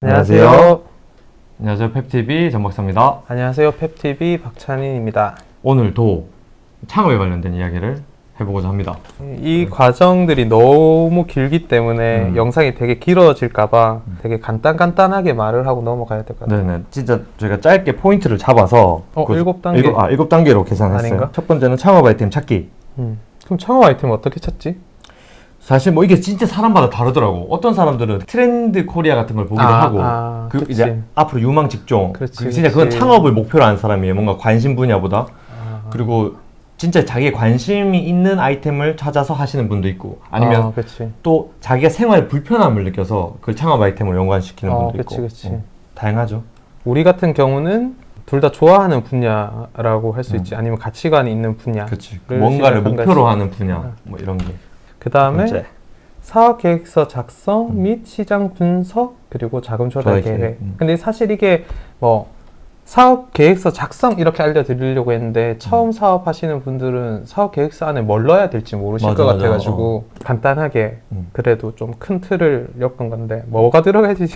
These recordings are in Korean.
안녕하세요. 안녕하세요. 펩TV 전박사입니다. 안녕하세요. 펩TV 박찬인입니다. 오늘도 창업에 관련된 이야기를 해보고자 합니다. 이 과정들이 너무 길기 때문에 영상이 되게 길어질까봐 되게 간단하게 말을 하고 넘어가야 될 것 같아요. 네네. 진짜 저희가 짧게 포인트를 잡아서 7단계? 7단계로 계산했어요. 아닌가? 첫 번째는 창업 아이템 찾기. 그럼 창업 아이템 어떻게 찾지? 사실 뭐 이게 진짜 사람마다 다르더라고. 어떤 사람들은 트렌드 코리아 같은 걸 보기도 하고 그치. 이제 앞으로 유망 직종. 그렇지, 진짜 그건 그렇지. 창업을 목표로 하는 사람이에요. 뭔가 관심 분야보다. 그리고 진짜 자기의 관심이 있는 아이템을 찾아서 하시는 분도 있고, 아니면 그치. 또 자기가 생활에 불편함을 느껴서 그 창업 아이템으로 연관시키는 분도 있고. 그치. 다양하죠. 우리 같은 경우는 둘 다 좋아하는 분야라고 할 수 있지. 아니면 가치관이 있는 분야. 그치. 뭔가를 시작한 목표로 거지. 하는 분야, 뭐 이런 게. 그 다음에 번째. 사업 계획서 작성 및 시장 분석 그리고 자금 조달 조달 계획. 계획. 근데 사실 이게 뭐 사업 계획서 작성 이렇게 알려드리려고 했는데 처음 사업하시는 분들은 사업 계획서 안에 뭘 넣어야 될지 모르실 맞아, 것 맞아. 같아가지고 간단하게 그래도 좀 큰 틀을 엮은 건데 뭐가 들어가야지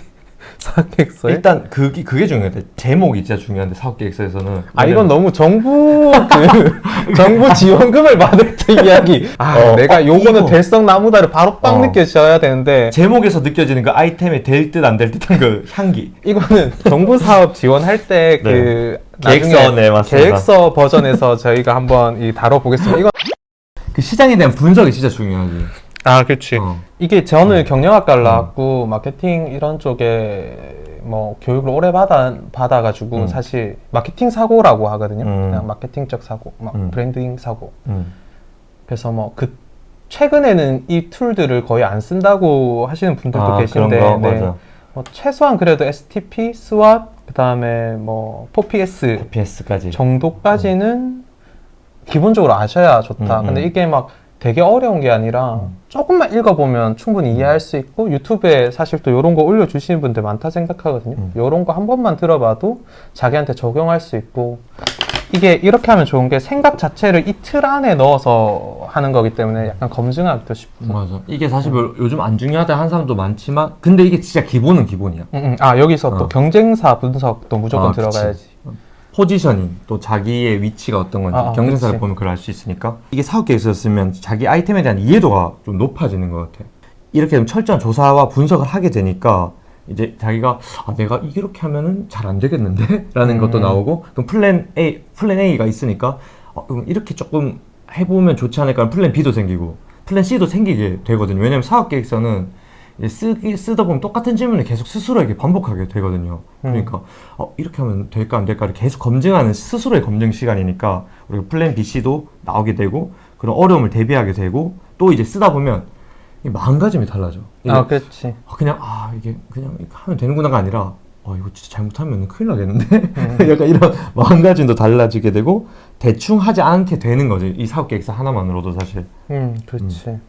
사업 계획서에? 일단 그게 중요해. 제목이 진짜 중요한데, 사업 계획서에서는. 이건 너무 정부 정부 지원금을 받을 때 이야기. 내가 요거는 이거. 될성나무다를 바로 빵 느껴져야 되는데 제목에서 느껴지는 그 아이템에 될 듯 안 될 듯한 그 향기. 이거는 정부 사업 지원할 때 그 계획서, 네, 맞습니다. 계획서 버전에서 저희가 한번 다뤄보겠습니다. 이건 그 시장에 대한 분석이 진짜 중요하지. 그렇지. 어. 이게 저는 경영학과를 나왔고 마케팅 이런 쪽에 뭐 교육을 오래 받아가지고 사실 마케팅 사고라고 하거든요. 그냥 마케팅적 사고, 막 브랜딩 사고. 그래서 뭐 최근에는 이 툴들을 거의 안 쓴다고 하시는 분들도 계신데, 그런 거, 맞아. 뭐 최소한 그래도 STP, SWOT, 그 다음에 뭐 4PS PS까지. 정도까지는 기본적으로 아셔야 좋다. 근데 이게 막 되게 어려운 게 아니라 조금만 읽어보면 충분히 이해할 수 있고 유튜브에 사실 또 이런 거 올려주시는 분들 많다 생각하거든요. 이런 거 한 번만 들어봐도 자기한테 적용할 수 있고, 이게 이렇게 하면 좋은 게 생각 자체를 이 틀 안에 넣어서 하는 거기 때문에 약간 검증하기도 쉽고. 맞아. 이게 사실 요즘 안 중요하다 하는 사람도 많지만, 근데 이게 진짜 기본은 기본이야. 여기서 또 경쟁사 분석도 무조건 들어가야지. 포지셔닝, 또 자기의 위치가 어떤 건지 경쟁사를 그치. 보면 그걸 알 수 있으니까. 이게 사업 계획서였으면 자기 아이템에 대한 이해도가 좀 높아지는 것 같아. 이렇게 좀 철저한 조사와 분석을 하게 되니까 이제 자기가 내가 이렇게 하면은 잘 안 되겠는데? 라는 것도 나오고, 그럼 플랜 A가 있으니까 그럼 이렇게 조금 해보면 좋지 않을까 하는 플랜 B도 생기고 플랜 C도 생기게 되거든요. 왜냐면 사업 계획서는 쓰다 보면 똑같은 질문을 계속 스스로에게 반복하게 되거든요. 그러니까 이렇게 하면 될까 안 될까를 계속 검증하는 스스로의 검증 시간이니까 우리가 플랜 B, C도 나오게 되고 그런 어려움을 대비하게 되고, 또 이제 쓰다 보면 마음가짐이 달라져. 그렇지. 그냥 이게 그냥 하면 되는구나가 아니라 이거 진짜 잘못하면 큰일 나겠는데? 약간 이런 마음가짐도 달라지게 되고 대충 하지 않게 되는 거지. 이 사업 계획서 하나만으로도 사실. 그렇지.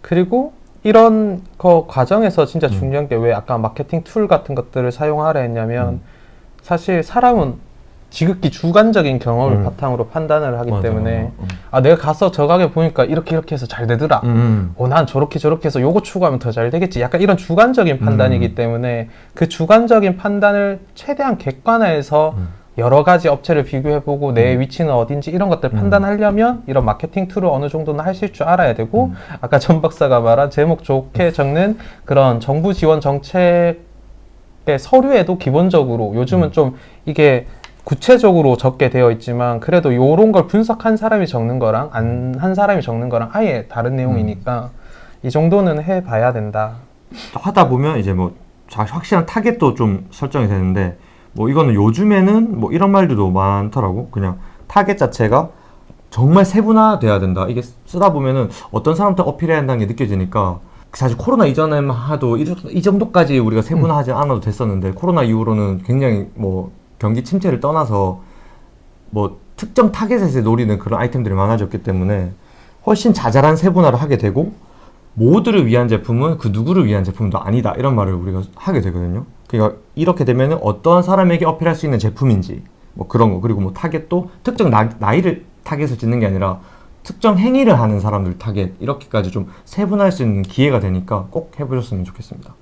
그리고 이런 거 과정에서 진짜 중요한 게 왜 아까 마케팅 툴 같은 것들을 사용하라 했냐면 사실 사람은 지극히 주관적인 경험을 바탕으로 판단을 하기 때문에 내가 가서 저 가게 보니까 이렇게 해서 잘 되더라. 난 저렇게 해서 요거 추구하면 더 잘 되겠지. 약간 이런 주관적인 판단이기 때문에 그 주관적인 판단을 최대한 객관화해서 여러 가지 업체를 비교해보고 내 위치는 어딘지 이런 것들 판단하려면 이런 마케팅 툴을 어느 정도는 하실 줄 알아야 되고, 아까 전 박사가 말한 제목 좋게 적는 그런 정부 지원 정책의 서류에도 기본적으로 요즘은 좀 이게 구체적으로 적게 되어 있지만 그래도 요런 걸 분석한 사람이 적는 거랑 안 한 사람이 적는 거랑 아예 다른 내용이니까 이 정도는 해봐야 된다. 하다 보면 이제 뭐 확실한 타겟도 좀 설정이 되는데, 뭐 이거는 요즘에는 뭐 이런 말들도 많더라고. 그냥 타겟 자체가 정말 세분화돼야 된다. 이게 쓰다 보면은 어떤 사람한테 어필해야 한다는 게 느껴지니까, 사실 코로나 이전에만 해도 이 정도까지 우리가 세분화하지 않아도 됐었는데, 코로나 이후로는 굉장히 뭐 경기 침체를 떠나서 뭐 특정 타겟에서 노리는 그런 아이템들이 많아졌기 때문에 훨씬 자잘한 세분화를 하게 되고, 모두를 위한 제품은 그 누구를 위한 제품도 아니다, 이런 말을 우리가 하게 되거든요. 그러니까 이렇게 되면은 어떠한 사람에게 어필할 수 있는 제품인지 뭐 그런 거, 그리고 뭐 타겟도 특정 나이를 타겟을 짓는 게 아니라 특정 행위를 하는 사람들 타겟 이렇게까지 좀 세분할 수 있는 기회가 되니까 꼭 해보셨으면 좋겠습니다.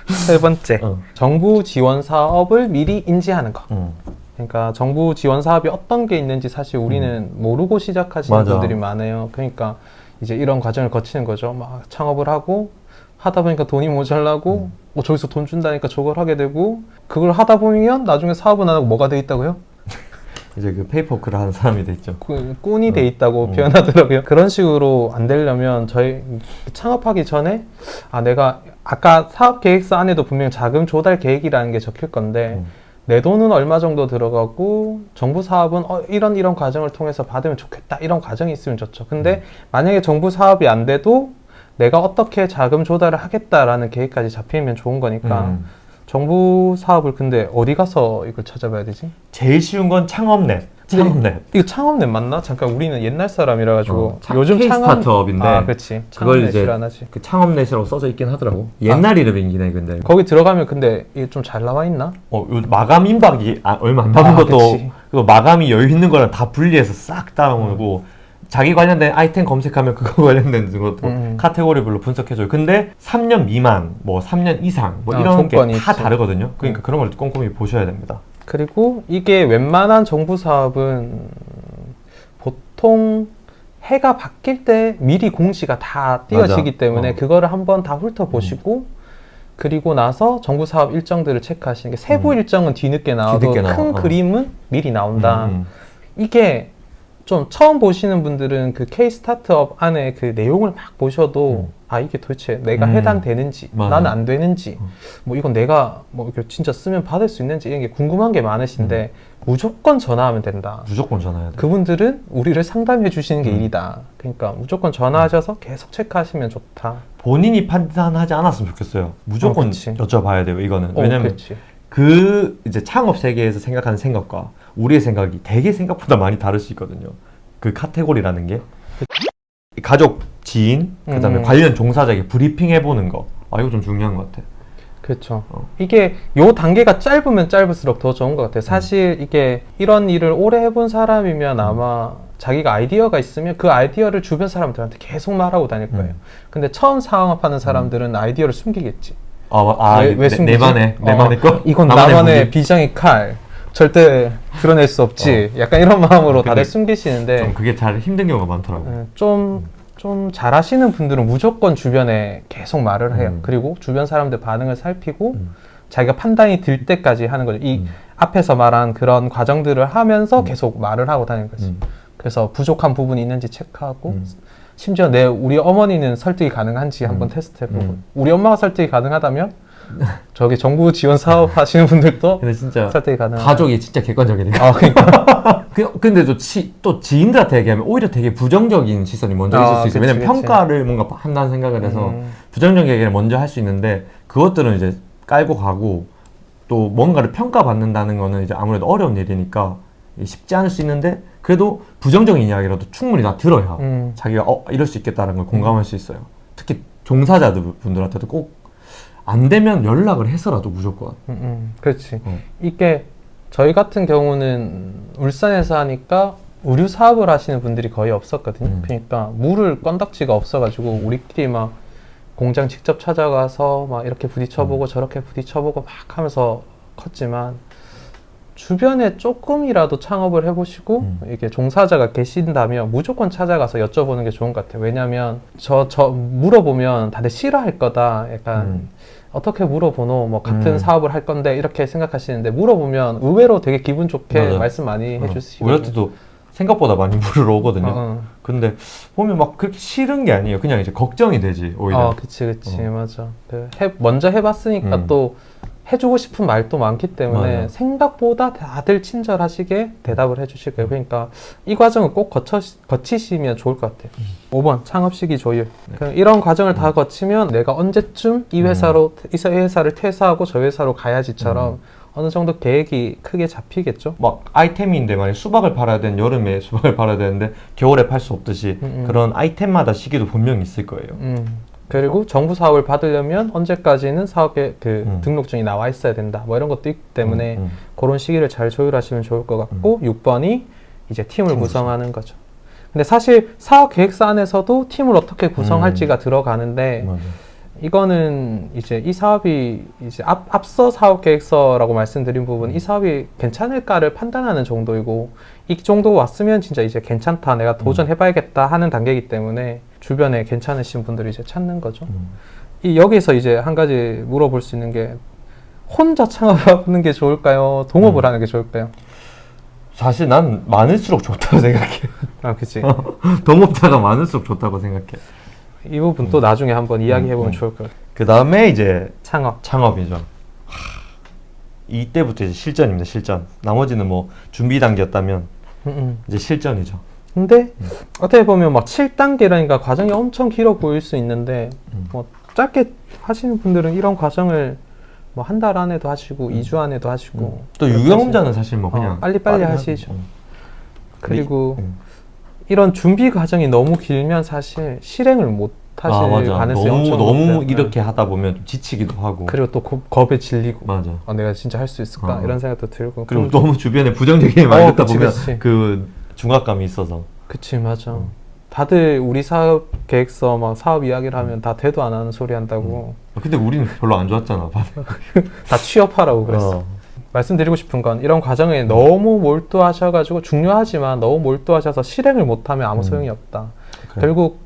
세 번째, 어. 정부 지원 사업을 미리 인지하는 거. 그러니까 정부 지원 사업이 어떤 게 있는지 사실 우리는 모르고 시작하시는 맞아. 분들이 많아요. 그러니까 이제 이런 과정을 거치는 거죠. 막 창업을 하고 하다 보니까 돈이 모자라고 저기서 돈 준다니까 저걸 하게 되고 그걸 하다 보면 나중에 사업은 안 하고 뭐가 돼 있다고요? 이제 그 페이퍼크를 하는 사람이 됐죠. 꾼이 돼 있다고 표현하더라고요. 그런 식으로 안 되려면 저희 창업하기 전에 내가 아까 사업 계획서 안에도 분명 자금 조달 계획이라는 게 적힐 건데 내 돈은 얼마 정도 들어가고 정부 사업은 이런 과정을 통해서 받으면 좋겠다 이런 과정이 있으면 좋죠. 근데 만약에 정부 사업이 안 돼도 내가 어떻게 자금 조달을 하겠다라는 계획까지 잡히면 좋은 거니까 정부 사업을 근데 어디 가서 이걸 찾아봐야 되지? 제일 쉬운 건 창업넷. 창업넷. 이거 창업넷 맞나? 잠깐 우리는 옛날 사람이라 가지고 요즘 스타트업인데 그렇지. 그걸 이제 안 하지. 그 창업넷이라고 써져 있긴 하더라고. 옛날 이름이긴 해 근데. 거기 들어가면 근데 이게 좀 잘 나와 있나? 요 마감 임박이 얼마 안 남은 것도 그치. 그 마감이 여유 있는 거랑 다 분리해서 싹 따라오고 자기 관련된 아이템 검색하면 그거 관련된 것도 카테고리별로 분석해줘요. 근데 3년 미만, 뭐 3년 이상 뭐 이런 게 다 다르거든요. 그러니까 그런 걸 꼼꼼히 보셔야 됩니다. 그리고 이게 웬만한 정부 사업은 보통 해가 바뀔 때 미리 공시가 다 띄어지기 맞아. 때문에 그거를 한번 다 훑어보시고 그리고 나서 정부 사업 일정들을 체크하시는 게 세부 일정은 뒤늦게 나와도 뒤늦게 큰 나와. 그림은 미리 나온다. 이게 좀 처음 보시는 분들은 그 K-스타트업 안에 그 내용을 막 보셔도 이게 도대체 내가 해당되는지 맞아. 나는 안 되는지 뭐 이건 내가 뭐 이렇게 진짜 쓰면 받을 수 있는지 이런 게 궁금한 게 많으신데 무조건 전화하면 된다. 무조건 전화해야 돼. 그분들은 우리를 상담해 주시는 게 일이다. 그러니까 무조건 전화하셔서 계속 체크하시면 좋다. 본인이 판단하지 않았으면 좋겠어요. 무조건 그치. 여쭤봐야 돼요. 이거는 왜냐면 그치. 그 이제 창업 세계에서 생각하는 생각과 우리의 생각이 되게 생각보다 많이 다를 수 있거든요. 그 카테고리라는 게 가족, 지인, 그다음에 관련 종사자에게 브리핑 해보는 거. 이거 좀 중요한 것 같아. 그렇죠. 이게 요 단계가 짧으면 짧을수록 더 좋은 것 같아요. 사실 이게 이런 일을 오래 해본 사람이면 아마 자기가 아이디어가 있으면 그 아이디어를 주변 사람들한테 계속 말하고 다닐 거예요. 근데 처음 사업하는 사람들은 아이디어를 숨기겠지. 왜 숨기지? 내만의 거? 이건 나만의 비장의 칼. 절대 드러낼 수 없지. 약간 이런 마음으로 다들 숨기시는데 좀 그게 잘 힘든 경우가 많더라고요. 좀 잘하시는 분들은 무조건 주변에 계속 말을 해요. 그리고 주변 사람들 반응을 살피고 자기가 판단이 들 때까지 하는 거죠. 이 앞에서 말한 그런 과정들을 하면서 계속 말을 하고 다니는 거지. 그래서 부족한 부분이 있는지 체크하고 심지어 우리 어머니는 설득이 가능한지 한번 테스트해보고 우리 엄마가 설득이 가능하다면 저기 정부 지원 사업 하시는 분들도 근데 진짜 설득이 가능한 가족이 진짜 객관적이네요. 그러니까 근데 또 지인들한테 얘기하면 오히려 되게 부정적인 시선이 먼저 있을 수 있어요. 왜냐면 평가를 뭔가 한다는 생각을 해서 부정적인 얘기를 먼저 할 수 있는데 그것들은 이제 깔고 가고 또 뭔가를 평가받는다는 거는 이제 아무래도 어려운 일이니까 쉽지 않을 수 있는데 그래도 부정적인 이야기라도 충분히 다 들어야 자기가 이럴 수 있겠다는 걸 공감할 수 있어요. 특히 종사자들 분들한테도 꼭 안 되면 연락을 해서라도 무조건. 그렇지. 이게 저희 같은 경우는 울산에서 하니까 의류 사업을 하시는 분들이 거의 없었거든요. 그러니까 물을 건덕지가 없어가지고 우리끼리 막 공장 직접 찾아가서 막 이렇게 부딪혀보고 저렇게 부딪혀보고 막 하면서 컸지만 주변에 조금이라도 창업을 해보시고 이게 종사자가 계신다면 무조건 찾아가서 여쭤보는 게 좋은 것 같아요. 왜냐면 저 물어보면 다들 싫어할 거다. 약간 어떻게 물어보노? 뭐 같은 사업을 할 건데 이렇게 생각하시는데 물어보면 의외로 되게 기분 좋게 맞아. 말씀 많이 해주시고 우리한테도 생각보다 많이 물으러 오거든요. 근데 보면 막 그렇게 싫은 게 아니에요. 그냥 이제 걱정이 되지 오히려. 그치 맞아. 먼저 해봤으니까 또 해주고 싶은 말도 많기 때문에 맞아. 생각보다 다들 친절하시게 대답을 해주실 거예요. 그러니까 이 과정을 꼭 거치시면 좋을 것 같아요. 5번 창업 시기 조율. 이런 과정을 다 거치면 내가 언제쯤 이 회사를 퇴사하고 저 회사로 가야지처럼 어느 정도 계획이 크게 잡히겠죠. 막 아이템인데 만약 수박을 팔아야 되는 여름에 수박을 팔아야 되는데 겨울에 팔 수 없듯이 그런 아이템마다 시기도 분명히 있을 거예요. 그리고 정부 사업을 받으려면 언제까지는 사업에 등록증이 나와 있어야 된다. 뭐 이런 것도 있기 때문에 그런 시기를 잘 조율하시면 좋을 것 같고 6번이 이제 팀을 구성하는 거죠. 근데 사실 사업 계획서 안에서도 팀을 어떻게 구성할지가 들어가는데 맞아. 이거는 이제 이 사업이 이제 앞서 사업 계획서라고 말씀드린 부분 이 사업이 괜찮을까를 판단하는 정도이고 이 정도 왔으면 진짜 이제 괜찮다 내가 도전해봐야겠다 하는 단계이기 때문에 주변에 괜찮으신 분들을 이제 찾는 거죠. 이 여기서 이제 한 가지 물어볼 수 있는 게 혼자 창업하는 게 좋을까요? 동업을 하는 게 좋을까요? 사실 난 많을수록 좋다고 생각해. 아, 그치. 동업자가 많을수록 좋다고 생각해. 이 부분 또 나중에 한번 이야기해보면 좋을 것 같아요. 그 다음에 이제 창업. 창업이죠. 이때부터 이제 실전입니다. 실전. 나머지는 뭐 준비 단계였다면 이제 실전이죠. 근데 어떻게 보면 막 7단계라니까 과정이 엄청 길어 보일 수 있는데 뭐 짧게 하시는 분들은 이런 과정을 뭐 한 달 안에도 하시고 2주 안에도 하시고 또 유경험자는 사실 뭐 그냥 빨리빨리 하시죠. 하고. 그리고 이런 준비 과정이 너무 길면 사실 실행을 못 하실 맞아. 가능성이 너무 엄청 너무 높아요. 이렇게 하다 보면 좀 지치기도 하고. 그리고 또 겁에 질리고 맞아. 내가 진짜 할 수 있을까 이런 생각도 들고 그리고 너무 주변에 부정적인 말 듣다 그치, 보면 그치. 그 중압감이 있어서. 그치 맞아. 다들 우리 사업 계획서 막 사업 이야기를 하면 다 대도 안 하는 소리 한다고 근데 우리는 별로 안 좋았잖아. 다 취업하라고 그랬어. 말씀드리고 싶은 건 이런 과정에 너무 몰두하셔가지고 중요하지만 너무 몰두하셔서 실행을 못하면 아무 소용이 없다. 그래. 결국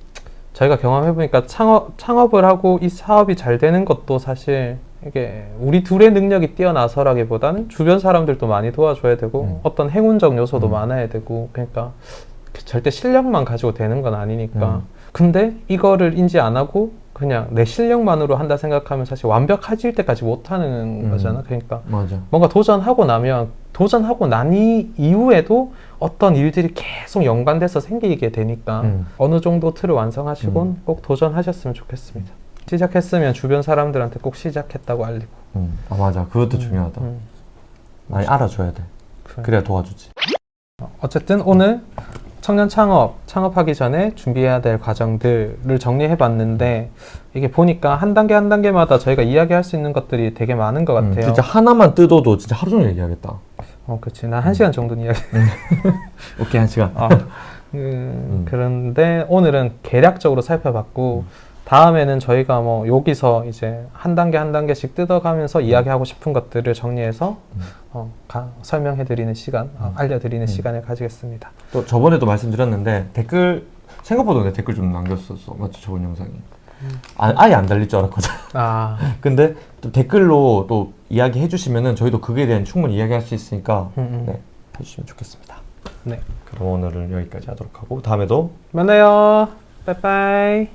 저희가 경험해보니까 창업을 하고 이 사업이 잘 되는 것도 사실 이게 우리 둘의 능력이 뛰어나서라기보다는 주변 사람들도 많이 도와줘야 되고 어떤 행운적 요소도 많아야 되고 그러니까 절대 실력만 가지고 되는 건 아니니까 근데 이거를 인지 안 하고 그냥 내 실력만으로 한다 생각하면 사실 완벽해질 때까지 못하는 거잖아. 그러니까 맞아. 뭔가 도전하고 나면 도전하고 난 이후에도 어떤 일들이 계속 연관돼서 생기게 되니까 어느 정도 틀을 완성하시곤 꼭 도전하셨으면 좋겠습니다. 시작했으면 주변 사람들한테 꼭 시작했다고 알리고. 아 맞아. 그것도 중요하다. 많이 알아줘야 돼. 그래. 그래야 도와주지. 어쨌든 오늘 청년 창업하기 전에 준비해야 될 과정들을 정리해 봤는데 이게 보니까 한 단계 한 단계마다 저희가 이야기할 수 있는 것들이 되게 많은 것 같아요. 진짜 하나만 뜯어도 진짜 하루 종일 얘기하겠다. 그치. 난 1시간 정도는 이야기. 오케이, 1시간. 그런데 오늘은 개략적으로 살펴봤고 다음에는 저희가 뭐 여기서 이제 한 단계 한 단계씩 뜯어가면서 이야기하고 싶은 것들을 정리해서 설명해드리는 시간, 알려드리는 시간을 가지겠습니다. 또 저번에도 말씀드렸는데 댓글 생각보다 내 댓글 좀 남겼었어. 맞죠? 저번 영상이. 아예 안 달릴 줄 알았거든. 근데 또 댓글로 또 이야기해 주시면은 저희도 그거에 대한 충분히 이야기할 수 있으니까 네, 해주시면 좋겠습니다. 네. 그럼 오늘은 여기까지 하도록 하고 다음에도 만나요. 빠이빠이.